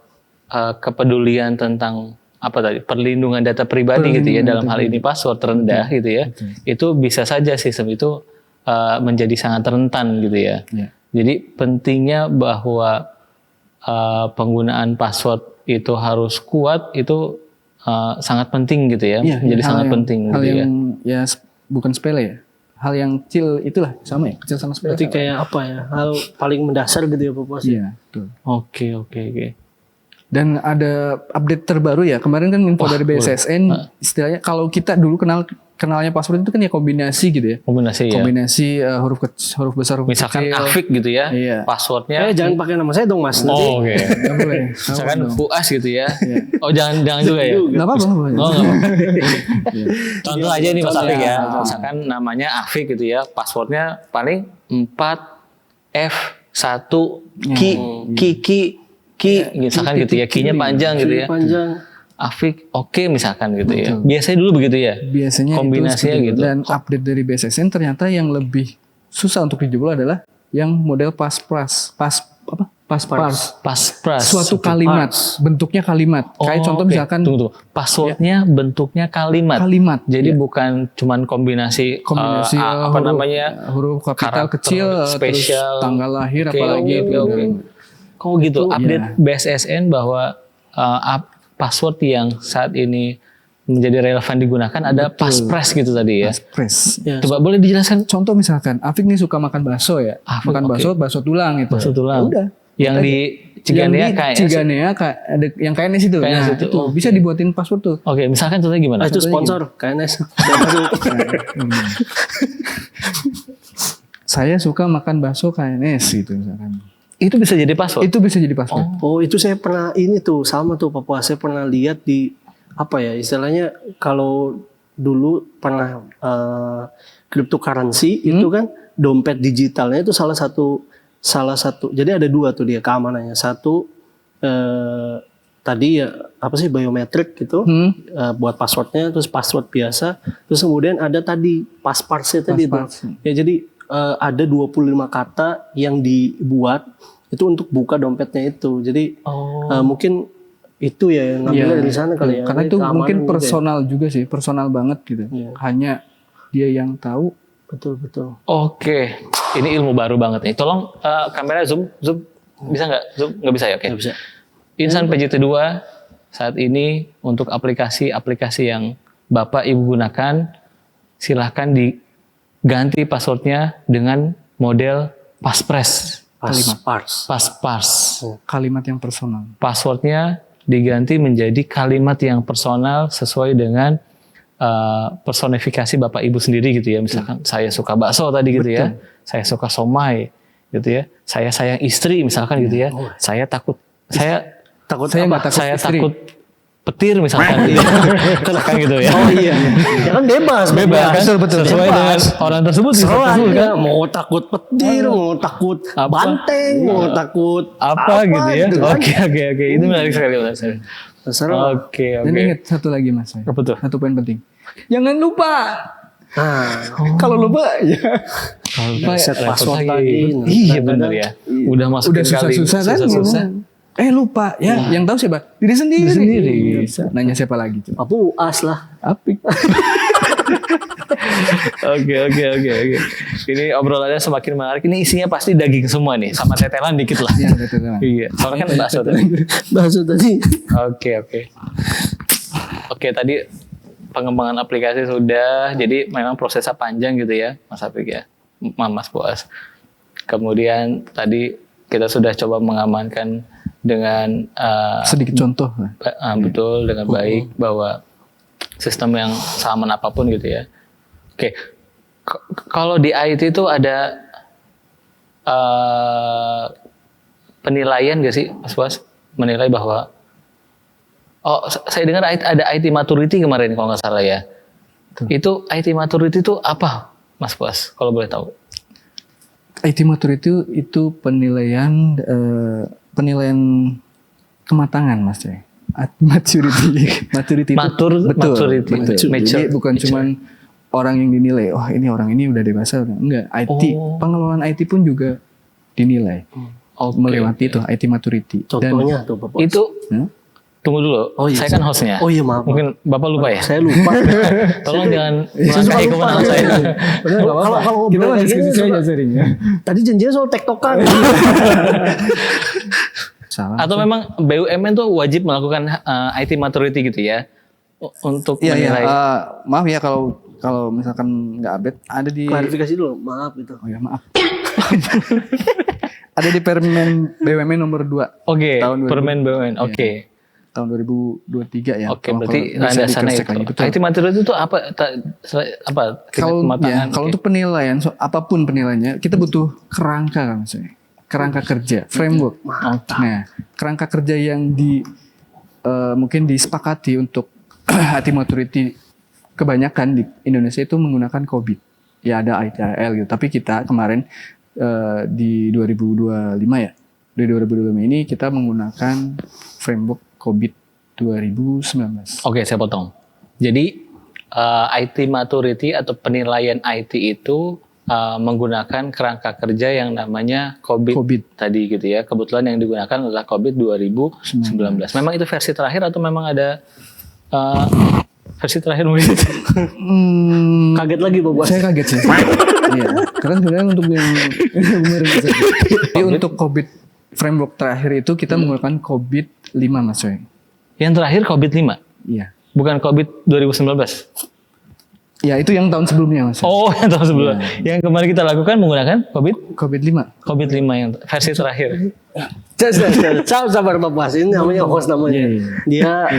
kepedulian tentang apa tadi perlindungan data pribadi gitu ya, dalam hal ini password rendah gitu ya, itu bisa saja sistem itu menjadi sangat rentan gitu ya. Jadi pentingnya bahwa penggunaan password itu harus kuat, itu sangat penting gitu ya, menjadi sangat penting
hal
gitu ya.
yang bukan sepele ya, hal yang kecil itulah sama ya, kecil sama sepele.
Berarti kayak apa ya, hal paling mendasar gitu ya Pak Puas.
Iya, betul.
Oke.
Dan ada update terbaru ya. Kemarin kan info dari BSSN, istilahnya kalau kita dulu kenalnya password itu kan ya kombinasi gitu ya. Kombinasi huruf besar, huruf
Misalkan
kecil.
Afik gitu ya,
Iya.
passwordnya.
Jangan pakai nama saya dong Mas. Nanti
Oh, oke.
Nggak boleh.
Misalkan Fuas gitu ya. Oh, jangan juga ya.
Nggak apa-apa.
Oh, nggak apa-apa. Contoh aja nih Mas Afik ya. Misalkan namanya Afik gitu ya, passwordnya paling 4F1 Ki, misalkan gitu ya, Ki-nya panjang gitu ya.
panjang.
Afik, oke misalkan gitu ya. Biasanya dulu begitu ya.
Biasanya
kombinasinya
itu
gitu.
Dan update dari BSSN ternyata yang lebih susah untuk dijebol adalah yang model paspras. Suatu kalimat, bentuknya kalimat. Kayak contoh
oke.
misalkan
Tunggu. Passwordnya bentuknya kalimat. Jadi bukan cuman kombinasi, apa
huruf,
namanya,
huruf kapital
karakter
kecil,
spesial,
terus tanggal lahir,
Oke,
apalagi
oke. Kok gitu? Update BSSN bahwa password yang saat ini menjadi relevan digunakan ada paspres gitu tadi ya.
Paspres.
Ya.
Coba boleh dijelaskan?
Contoh misalkan, Afik nih suka makan bakso ya.
Afik,
Makan bakso tulang itu.
Bakso tulang.
Ya udah.
Yang di Ciganea KNS.
Ciganea ada yang KNS itu.
KNS
Nah,
itu.
itu bisa dibuatin password tuh.
Oke, misalkan contohnya gimana?
Itu sponsor KNS.
Saya suka makan bakso KNS gitu misalkan.
Itu bisa jadi password?
Itu bisa jadi password.
Oh, itu saya pernah ini tuh sama tuh Pak Puas. Saya pernah lihat di apa ya istilahnya, kalau dulu pernah cryptocurrency itu kan dompet digitalnya itu salah satu. Jadi ada dua tuh dia keamanannya. Satu tadi ya apa sih, biometrik gitu buat passwordnya, terus password biasa, terus kemudian ada tadi passphrase tadi tuh. Ya jadi ada 25 kata yang dibuat itu untuk buka dompetnya itu. Jadi mungkin itu ya yang ngambilnya dari sana kali ya.
Karena
Ini
itu
keamanan
mungkin
gitu
personal juga sih, personal banget gitu. Hanya dia yang tahu.
Betul.
Oke, ini ilmu baru banget nih. Tolong kamera zoom, bisa nggak? Zoom nggak bisa ya? Oke.
Nggak bisa.
Insan PJT2 saat ini untuk aplikasi-aplikasi yang Bapak Ibu gunakan, silahkan diganti passwordnya dengan model paspres. Paspars.
Kalimat yang personal.
Passwordnya diganti menjadi kalimat yang personal sesuai dengan personifikasi Bapak Ibu sendiri gitu ya. Misalkan saya suka bakso tadi gitu ya. Saya suka somai gitu ya. Saya sayang istri misalkan gitu ya. Saya takut petir misalkan gitu. Misalkan gitu ya.
Oh iya. Ya kan bebas kan?
Betul. Sesuai dengan orang tersebut
Kan?
kan.
Mau takut petir, mau takut banteng, mau takut
apa gitu ya.
gitu kan?
Oke. Itu menarik sekali.
Terserah.
Oke.
Dan ingat satu lagi Mas.
Apa tuh?
Satu poin penting. Jangan lupa. Kalau lupa ya.
Set password
lagi.
tadi.
Iya benar ya. Udah masuk
Udah susah-susah kan?
Susah.
Lupa ya. Yang tahu siapa? Diri sendiri. Bisa. Nanya siapa lagi? Coba.
Apa UAS lah.
Apik.
Oke. Ini obrolannya semakin menarik. Ini isinya pasti daging semua nih, sama tetelan dikit lah.
Iya, tetelan.
Iya. Soalnya kan bakso tadi.
Bakso tadi.
Oke, tadi pengembangan aplikasi sudah. Jadi memang prosesnya panjang gitu ya, Mas Afik ya, Mas Boas. Kemudian tadi kita sudah coba mengamankan dengan
sedikit contoh.
Betul, dengan baik bahwa sistem yang seaman apapun gitu ya. Oke, kalau di IT itu ada penilaian gak sih, Mas Boas? Menilai bahwa saya dengar ada IT maturity kemarin kalau nggak salah ya. Itu IT maturity itu apa, Mas Boas? Kalau boleh tahu?
IT maturity itu penilaian kematangan Mas ya. Maturity.
Maturity.
Betul. Jadi bukan cuman orang yang dinilai, oh ini orang ini udah dewasa, enggak. IT, pengelolaan IT pun juga dinilai. Melewati itu IT maturity.
Contohnya tuh Bapak.
Itu
Hmm?
tunggu dulu.
Oh, iya,
Saya kan hostnya.
Oh iya maaf.
Mungkin Bapak lupa ya?
Saya lupa.
Tolong jangan
Saya suka
melangkahi
lupa.
kewenangan saya.
Kalau
kita
ngobrol
mah
kayak
diskusi
gini,
aja
suka-
sering ya.
Tadi janjinya soal tektokan.
Salah.
Atau memang BUMN tuh wajib melakukan IT maturity gitu ya? Untuk
Iya, iya.
menilai.
Maaf ya kalau misalkan nggak update, ada di
Klarifikasi dulu, maaf itu.
Oh ya maaf. Ada di Permen BUMN nomor 2
Oke,
tahun 2000.
permen BUMN. Oke.
tahun 2023 ya.
Oke, berarti
bisa
landasannya
dicek
itu.
lagi, betul.
IT maturity itu apa? Apa?
Kalau
kematangan,
kalau
oke.
untuk penilaian, apapun penilaiannya, kita butuh kerangka kan maksudnya. Kerangka kerja, framework. Nah, kerangka kerja yang mungkin disepakati untuk IT maturity kebanyakan di Indonesia itu menggunakan COBIT. Ya ada ITIL gitu. Tapi kita kemarin di 2025 ya. Di 2025 ini kita menggunakan framework COBIT 2019.
Oke, saya potong. Jadi IT maturity atau penilaian IT itu menggunakan kerangka kerja yang namanya COBIT tadi gitu ya. Kebetulan yang digunakan adalah COBIT 2019. Memang itu versi terakhir atau memang ada versi terakhir mungkin?
Kaget lagi Bapak.
Saya kaget sih. Iya. Karena sebenarnya untuk yang Jadi untuk COBIT framework terakhir itu kita menggunakan COBIT 5 Mas Soe.
Yang terakhir COBIT 5?
Iya.
Bukan COBIT 2019?
Ya itu yang tahun sebelumnya Mas.
Oh, yang tahun sebelum. Yang kemarin kita lakukan menggunakan COBIT
COBIT 5.
COBIT 5 yang versi terakhir.
Sabar Bapak, ini namanya host namanya. Dia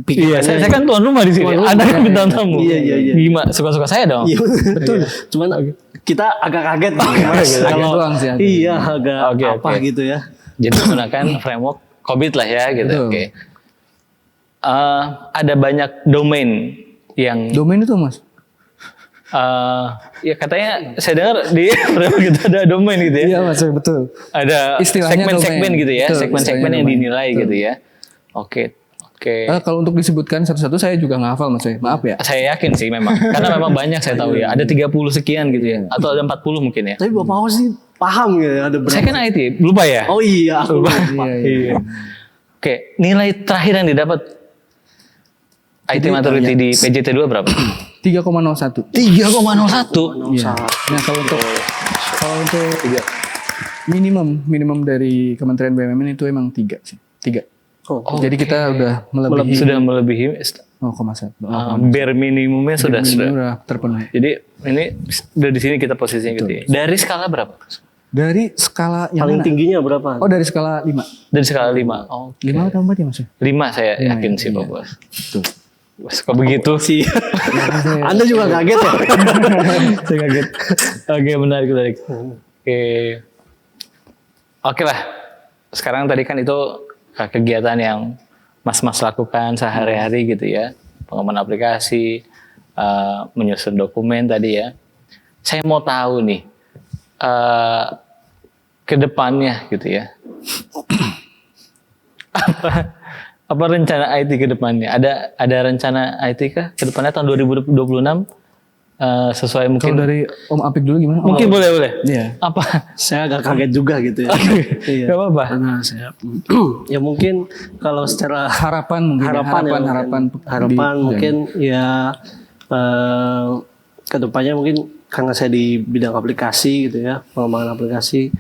Iya, saya kan tuan rumah di sini.
Tuan rumah.
Ada kan bintang tamu.
Iya.
Gimana? Suka-suka saya dong.
Iya betul. Cuman kita agak kaget Mas.
Agak
Kalau
doang sih, agak.
iya agak
Oke,
apa
oke.
gitu ya.
Jadi menggunakan framework COBIT lah ya gitu.
Betul.
Oke. Ada banyak domain yang
Domain itu Mas.
ya katanya saya dengar di framework kita ada domain gitu ya.
Iya Mas, betul.
Ada
Istilahnya
segmen-segmen
domain.
gitu ya,
Betul,
segmen-segmen
istilahnya
yang
domain.
dinilai
Betul.
gitu ya. Oke.
Kalau untuk disebutkan satu-satu saya juga nggak hafal Mas Soe. Maaf ya.
Saya yakin sih memang. Karena memang banyak saya tahu ya. Ada 30 sekian gitu ya. Atau ada 40 mungkin ya.
Tapi Bapak host sih paham gitu ya, ada berapa.
Saya kan IT, lupa ya?
Oh iya, aku lupa.
Iya.
Oke, nilai terakhir yang didapat IT maturity di PJT 2 berapa?
3,01.
3,01.
Iya. Nah kalau untuk minimum dari Kementerian BUMN itu emang 3 sih. 3.
Oh,
Jadi kita udah melebihi
Sudah melebihi
0,1.
bare minimumnya sudah.
Udah terpenuhi.
Jadi ini udah di sini kita posisinya gitu ya. Dari skala berapa?
Dari skala yang
paling
mana?
tingginya berapa?
Oh dari skala 5.
Dari skala 5. Oh,
5 atau 4 ya Mas?
5 saya yakin sih Pak Bos. Bos kok begitu sih?
Anda juga kaget ya?
Saya kaget. Oke, menarik. Oke lah. Sekarang tadi kan itu kegiatan yang Mas lakukan sehari-hari gitu ya. Pengembangan aplikasi, menyusun dokumen tadi ya. Saya mau tahu nih, ke depannya gitu ya. Apa rencana IT ke depannya? Ada rencana IT kah ke depannya tahun 2026? Sesuai mungkin.
Kalau dari Om Apik dulu gimana?
Mungkin boleh.
Iya.
Apa?
Saya agak kaget juga gitu ya. Iya.
Gak apa-apa.
Karena saya ya mungkin kalau secara
Harapan mungkin.
harapan mungkin ya kedepannya mungkin karena saya di bidang aplikasi gitu ya, pengembangan aplikasi,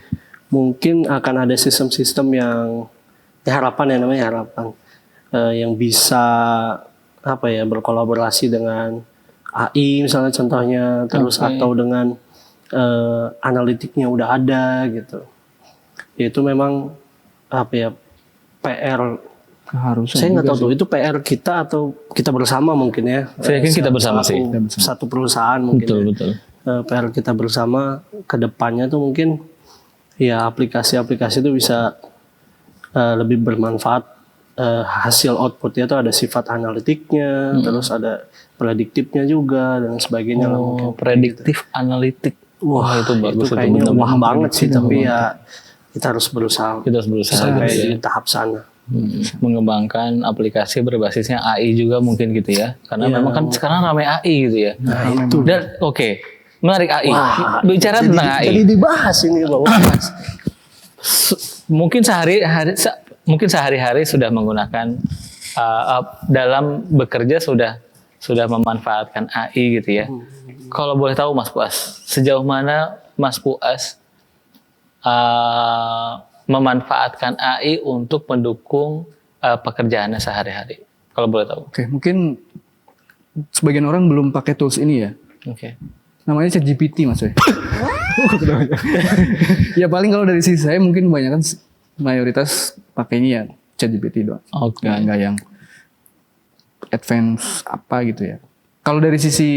mungkin akan ada sistem-sistem yang harapan ya namanya harapan yang bisa apa ya berkolaborasi dengan AI misalnya contohnya, terus atau dengan analitiknya udah ada gitu. Itu memang apa ya PR.
Keharusan.
Saya nggak tahu tuh itu PR kita atau kita bersama mungkin ya.
Saya yakin kita bersama sih.
Satu perusahaan mungkin.
Betul.
PR kita bersama ke depannya tuh mungkin ya aplikasi-aplikasi itu bisa lebih bermanfaat. Hasil outputnya tuh ada sifat analitiknya, terus ada prediktifnya juga dan sebagainya lah mungkin.
Prediktif analitik. Wah, itu bagus.
Itu kayaknya
benar.
wah banget sih, tapi ya kita harus berusaha.
Kita harus berusaha.
sampai
gitu ya.
di tahap sana.
Mengembangkan aplikasi berbasisnya AI juga mungkin gitu ya. Karena memang kan sekarang ramai AI gitu ya.
Nah, itu.
Dan oke, menarik AI.
Wah,
Bicara
jadi,
tentang AI.
jadi dibahas ini Bang Mas.
Mungkin sehari-hari sudah menggunakan dalam bekerja sudah memanfaatkan AI gitu ya. Kalau boleh tahu Mas Puas, sejauh mana Mas Puas memanfaatkan AI untuk mendukung pekerjaannya sehari-hari? Kalau boleh tahu.
Oke, mungkin sebagian orang belum pakai tools ini ya.
Oke.
Namanya ChatGPT Mas. Ya paling kalau dari sisi saya mungkin kebanyakan mayoritas pakainya ya ChatGPT doang.
Oke.
Nggak yang advance apa gitu ya. Kalau dari sisi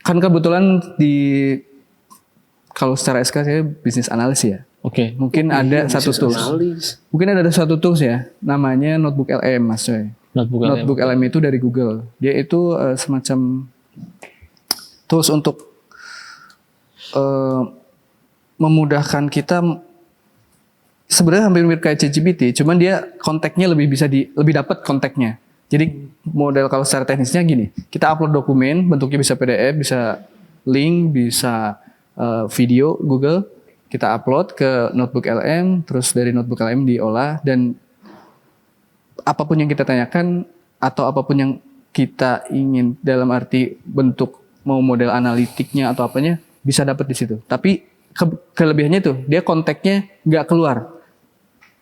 kan kebetulan kalau secara SK saya bisnis analis ya.
Oke.
Mungkin ada satu tools. Mungkin ada satu tools ya, namanya Notebook LM Mas Coy. Notebook LM itu dari Google. Dia itu semacam tools untuk memudahkan kita. Sebenarnya hampir mirip kayak ChatGPT, cuman dia konteksnya lebih dapat konteksnya. Jadi model kalau secara teknisnya gini, kita upload dokumen, bentuknya bisa PDF, bisa link, bisa video Google, kita upload ke Notebook LM, terus dari Notebook LM diolah, dan apapun yang kita tanyakan atau apapun yang kita ingin dalam arti bentuk mau model analitiknya atau apanya bisa dapat di situ. Tapi kelebihannya tuh dia konteksnya nggak keluar.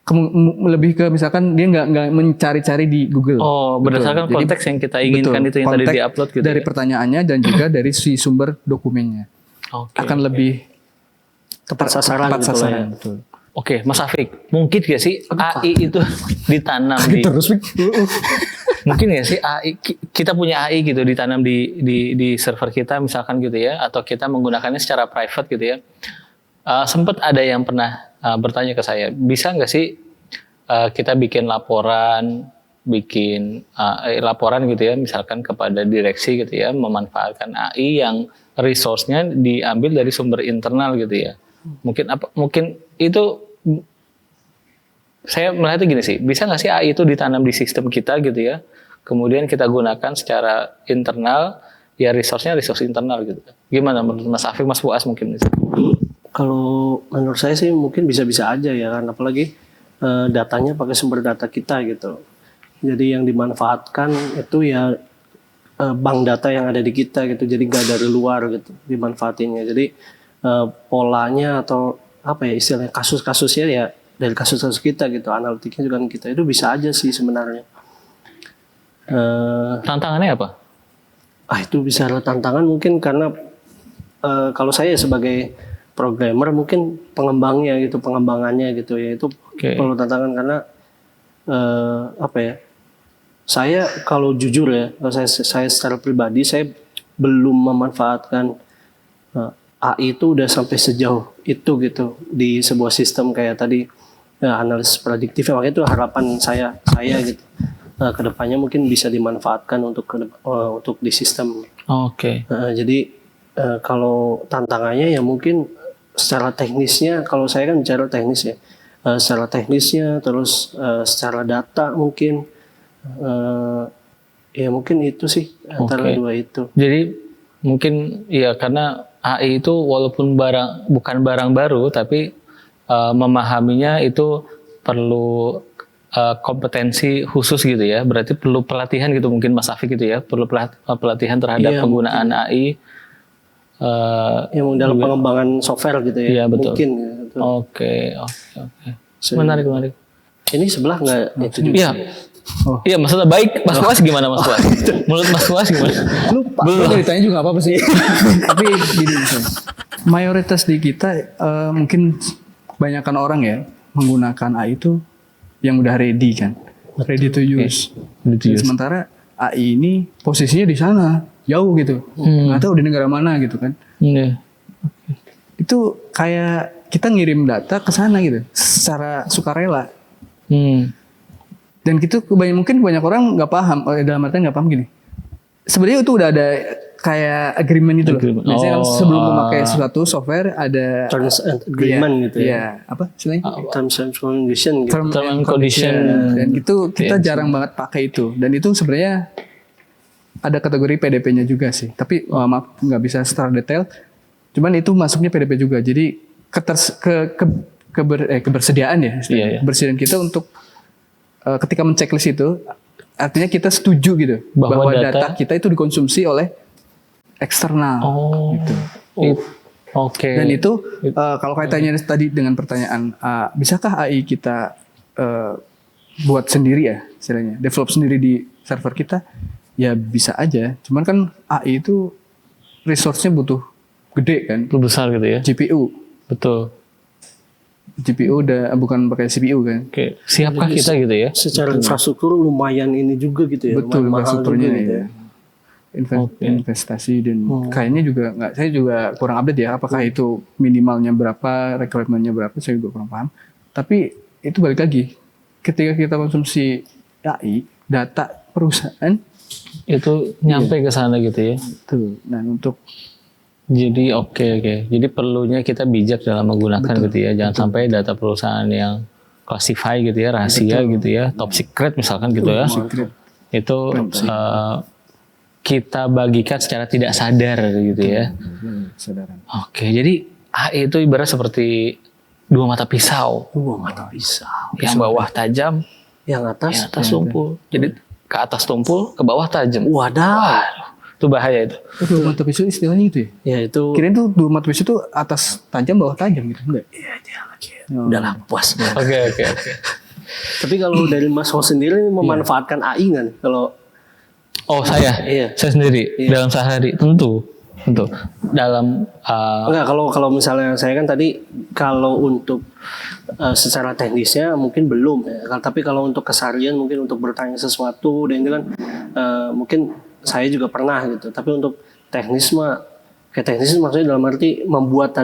Lebih ke misalkan dia nggak mencari-cari di Google.
Oh, berdasarkan
Betul.
konteks yang kita inginkan itu yang tadi diupload gitu.
Dari pertanyaannya dan juga dari si sumber dokumennya. Akan lebih
tepat sasaran.
Tepat
gitu
sasaran,
ya.
betul.
Oke, Mas Afik, mungkin gak sih AI itu ditanam di mungkin gak sih AI kita punya AI gitu ditanam di server kita misalkan gitu ya, atau kita menggunakannya secara private gitu ya. Sempat ada yang pernah bertanya ke saya, bisa nggak sih kita bikin laporan gitu ya, misalkan kepada direksi gitu ya, memanfaatkan AI yang resource-nya diambil dari sumber internal gitu ya. Mungkin itu saya melihatnya gini sih, bisa nggak sih AI itu ditanam di sistem kita gitu ya, kemudian kita gunakan secara internal, ya resource-nya resource internal gitu. Gimana menurut Mas Afik, Mas Puas mungkin?
Kalau menurut saya sih mungkin bisa-bisa aja ya, kan apalagi datanya pakai sumber data kita gitu. Jadi yang dimanfaatkan itu ya bank data yang ada di kita gitu. Jadi nggak dari luar gitu dimanfaatinnya. Jadi polanya atau apa ya istilahnya kasus-kasusnya ya dari kasus-kasus kita gitu. Analitiknya juga kita itu bisa aja sih sebenarnya.
Tantangannya apa?
Itu bisa ada tantangan mungkin karena kalau saya sebagai programmer mungkin pengembangannya gitu ya itu perlu tantangan karena apa ya, saya kalau jujur ya, kalau saya secara pribadi saya belum memanfaatkan AI itu udah sampai sejauh itu gitu di sebuah sistem kayak tadi analisis prediktif, makanya itu harapan saya gitu kedepannya mungkin bisa dimanfaatkan untuk di sistem. Jadi kalau tantangannya ya mungkin secara teknisnya, kalau saya kan bicara teknis ya, secara teknisnya terus secara data mungkin ya mungkin itu sih antara dua itu.
Jadi mungkin ya karena AI itu walaupun bukan barang baru, tapi memahaminya itu perlu kompetensi khusus gitu ya, berarti perlu pelatihan gitu mungkin Mas Afik gitu ya, perlu pelatihan terhadap penggunaan mungkin. AI.
Yang dalam pengembangan software gitu ya,
iya, betul.
Mungkin gitu.
Oke. Menarik.
Ini sebelah nggak itu juga?
Iya. Iya, maksudnya baik. Mas Puas gimana Mas Puas? Menurut Mas Puas gimana?
Lupa. Belum ditanya juga apa sih. Tapi gini, mayoritas di kita mungkin kebanyakan orang ya menggunakan AI itu yang udah ready kan, ready to use. Sementara AI ini posisinya di sana. Jauh gitu, nggak tahu di negara mana gitu kan. Itu kayak kita ngirim data ke sana gitu, secara sukarela. Dan gitu mungkin banyak orang nggak paham, dalam artian nggak paham gini. Sebenarnya itu udah ada kayak agreement itu loh.
Agreement.
Biasanya kan
Oh,
sebelum memakai suatu software ada
Terms and agreement
iya,
gitu ya.
Iya, apa istilahnya?
Terms and condition gitu.
Term and condition. Dan itu kita jarang banget pakai itu. Dan itu sebenarnya ada kategori PDP-nya juga sih. Tapi maaf nggak bisa secara detail. Cuman itu masuknya PDP juga. Jadi kebersediaan ya.
Iya, iya.
Kebersediaan kita untuk ketika menceklis itu artinya kita setuju gitu
Bahwa
bahwa
data
data kita itu dikonsumsi oleh eksternal. Gitu.
Oke.
Dan itu kalau kaitannya tadi dengan pertanyaan, bisakah AI kita buat sendiri ya, istilahnya, develop sendiri di server kita? Ya bisa aja. Cuman kan AI itu resource-nya butuh gede kan,
Itu besar gitu ya.
GPU.
Betul.
GPU udah bukan pakai CPU kan?
Oke. Siapkah kita gitu ya?
Secara infrastruktur lumayan ini juga gitu ya.
Betul,
lumayan mahal
infrastrukturnya
juga gitu
ya. Investasi dan kayaknya juga nggak, saya juga kurang update ya. Apakah itu minimalnya berapa, requirement-nya berapa, saya juga kurang paham. Tapi itu balik lagi, ketika kita konsumsi AI, data perusahaan
Itu nyampe ke sana gitu ya.
tuh. Nah untuk
Jadi oke. Jadi perlunya kita bijak dalam menggunakan gitu ya. Jangan sampai data perusahaan yang classify gitu ya, rahasia gitu ya, top secret misalkan gitu ya. Itu kita bagikan secara tidak sadar gitu ya.
kesadaran.
Oke, jadi AI itu ibarat seperti dua mata pisau.
Mata pisau.
Yang bawah tajam,
Yang atas.
yang atas tumpul. Jadi ke atas tumpul, ke bawah tajam.
Wadah.
Itu bahaya itu.
Dua mata pisau istilahnya itu ya?
Ya itu.
Kirain tuh dua mata pisau itu atas tajam bawah tajam gitu enggak?
Iya dia lagi. Udahlah puas.
Oke.
Tapi kalau dari Mas Ho sendiri memanfaatkan AI kan? Kalau
Oh saya,
Iya.
saya sendiri dalam sehari tentu. Dalam
enggak, kalau misalnya saya kan tadi kalau untuk secara teknisnya mungkin belum ya. Tapi kalau untuk keseharian mungkin untuk bertanya sesuatu dan itu kan mungkin saya juga pernah gitu. Tapi untuk teknis mah kayak teknis maksudnya dalam arti membuat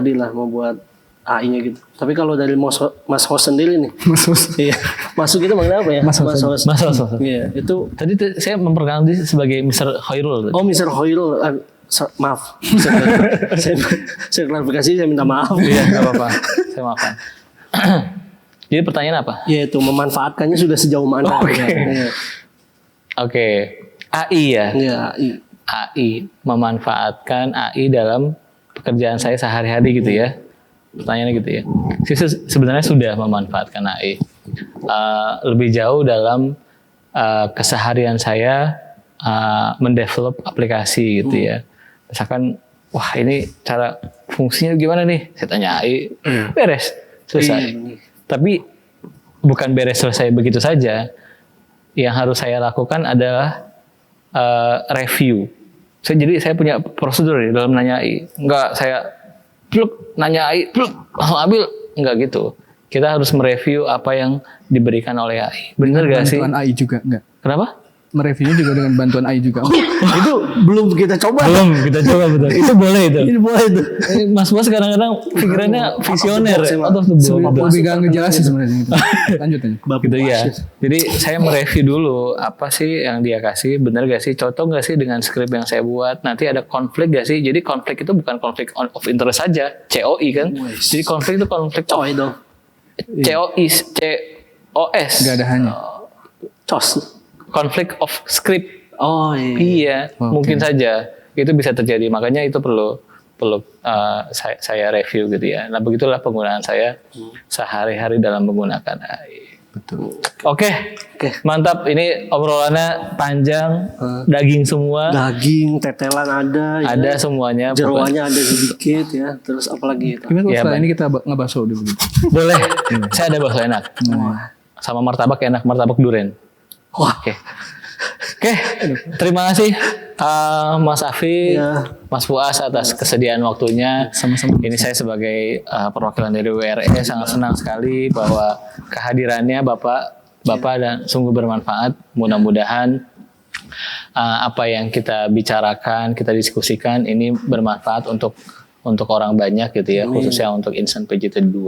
AI-nya gitu. Tapi kalau dari Mas Ho sendiri nih. Iya. Masuk itu maksudnya apa ya?
Mas Ho.
Iya, itu
tadi saya memperkenalkan diri sebagai Mr. Hoirul.
oh Mr. Hoirul, maaf. saya klarifikasi, saya minta maaf.
Iya, nggak apa-apa. Saya maafkan. Jadi pertanyaan apa?
Ya itu memanfaatkannya sudah sejauh mana?
Oke.
Iya.
Oke, AI ya.
Iya,
AI, memanfaatkan AI dalam pekerjaan saya sehari-hari gitu ya. Pertanyaannya gitu ya. Sebenarnya sudah memanfaatkan AI. Lebih jauh dalam keseharian saya mendevelop aplikasi gitu ya. Misalkan, wah ini cara fungsinya gimana nih? Saya tanya AI, beres, selesai. Tapi bukan beres selesai begitu saja. Yang harus saya lakukan adalah review. Jadi saya punya prosedur di dalam nanya AI. Enggak saya nanya AI, langsung ambil. Enggak gitu. Kita harus mereview apa yang diberikan oleh AI. Bener gak sih?
Bantuan AI juga enggak?
Kenapa?
Mereviewnya juga dengan bantuan AI juga.
itu belum kita coba.
Belum, kita coba betul. Itu boleh itu.
Ini boleh itu.
Mas kadang-kadang pikirannya visioner.
Lebih gak ngejelasin sebenarnya. Lanjut aja.
Gitu ya. Jadi saya mereview dulu apa sih yang dia kasih, bener gak sih, cocok gak sih dengan skrip yang saya buat. Nanti ada konflik gak sih? Jadi konflik itu bukan konflik of interest saja, COI kan. Jadi konflik itu konflik
Coy dong.
COS.
Gak ada hanya.
Cos.
Konflik of script.
Oh iya.
Iya, mungkin saja itu bisa terjadi. Makanya itu perlu saya review gitu ya. Nah begitulah penggunaan saya sehari-hari dalam menggunakan AI.
Betul.
Oke, mantap. Ini obrolannya panjang, daging semua.
Daging, tetelan ada. Ya.
Ada semuanya.
Jeroannya ada sedikit ya. Terus apalagi itu?
Gimana kalau
Ya,
setelah ini kita ngebahso dulu?
Boleh. Saya ada bakso enak. Sama martabak enak, martabak duren.
Wah.
Oke, terima kasih Mas Afi,
Ya.
Mas Fuas atas kesediaan waktunya.
Sama-sama.
Ini saya sebagai perwakilan dari WRE sangat senang sekali bahwa kehadirannya Bapak dan sungguh bermanfaat. Mudah-mudahan apa yang kita bicarakan, kita diskusikan ini bermanfaat untuk orang banyak gitu ya, khususnya untuk insan PJT2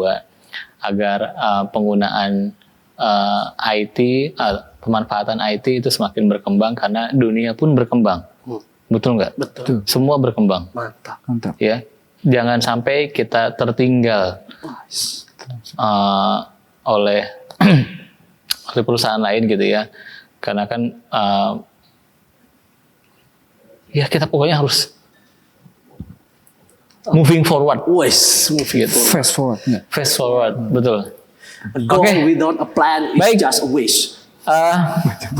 agar penggunaan IT, pemanfaatan IT itu semakin berkembang karena dunia pun berkembang. Betul nggak?
Betul.
Semua berkembang.
Mantap.
Mantap.
Ya, jangan sampai kita tertinggal oleh oleh perusahaan lain gitu ya, karena kan ya kita pokoknya harus moving forward,
Wes, moving forward.
Fast forward. Nggak?
fast forward, betul.
A goal
Oke.
without a plan is
Baik.
just a wish.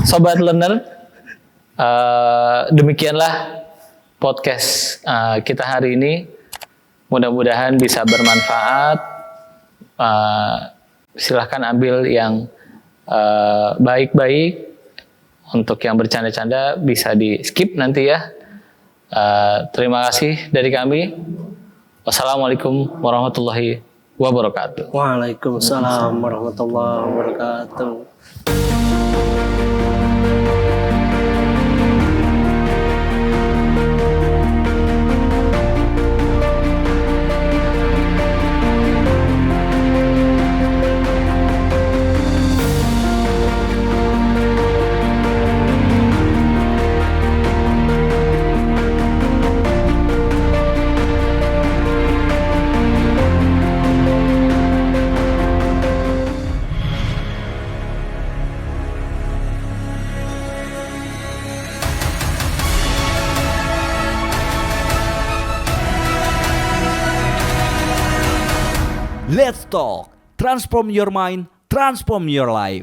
Sobat learner, demikianlah podcast kita hari ini. Mudah-mudahan bisa bermanfaat. Silahkan ambil yang baik-baik. Untuk yang bercanda-canda bisa di skip nanti ya. Terima kasih dari kami. Wassalamualaikum warahmatullahi wabarakatuh.
Waalaikumsalam warahmatullahi wabarakatuh.
Let's talk. Transform your mind, transform your life.